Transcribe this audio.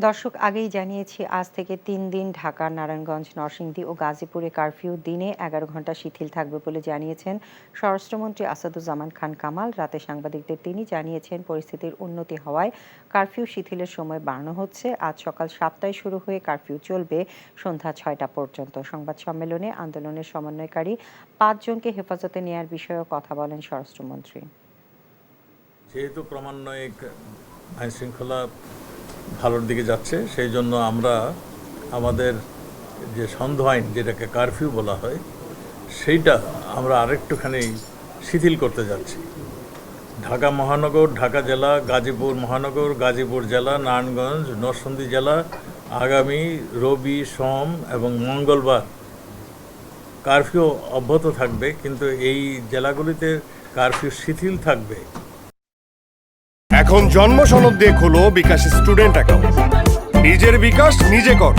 দর্শক, আগেই জানিয়েছি আজ থেকে ৩ দিন ঢাকা, নারায়ণগঞ্জ, নরসিংদী ও গাজীপুরে কারফিউ দিনে ১১ ঘণ্টা শিথিল থাকবে বলে জানিয়েছেন স্বরাষ্ট্রমন্ত্রী আসাদুজ্জামান খান কামাল। রাতে সাংবাদিকদের তিনি জানিয়েছেন, পরিস্থিতির উন্নতি হওয়ায় কারফিউ শিথিলের সময় বাড়ানো হচ্ছে। আজ সকাল ৭টায় শুরু হয়ে কারফিউ চলবে সন্ধ্যা ৬টা পর্যন্ত। সংবাদ সম্মেলনে আন্দোলনের সমন্বয়কারী ৫ জনকে হেফাজতে নেয়ার বিষয়েও কথা বলেন স্বরাষ্ট্রমন্ত্রী। যেহেতু ক্রমান্বয়ে আইনশৃঙ্খলা ভালোর দিকে যাচ্ছে, সেই জন্য আমরা আমাদের যে সন্দেহ আইন, যেটাকে কারফিউ বলা হয়, সেইটা আমরা আরেকটুখানি শিথিল করতে যাচ্ছি। ঢাকা মহানগর, ঢাকা জেলা, গাজীপুর মহানগর, গাজীপুর জেলা, নারায়ণগঞ্জ, নরসিংদী জেলা আগামী রবি, সোম এবং মঙ্গলবার কারফিউ অব্যাহত থাকবে, কিন্তু এই জেলাগুলিতে কারফিউ শিথিল থাকবে। এখন জন্ম সনদ দিয়ে খোলো বিকাশ স্টুডেন্ট অ্যাকাউন্ট। নিজের বিকাশ নিজে কর।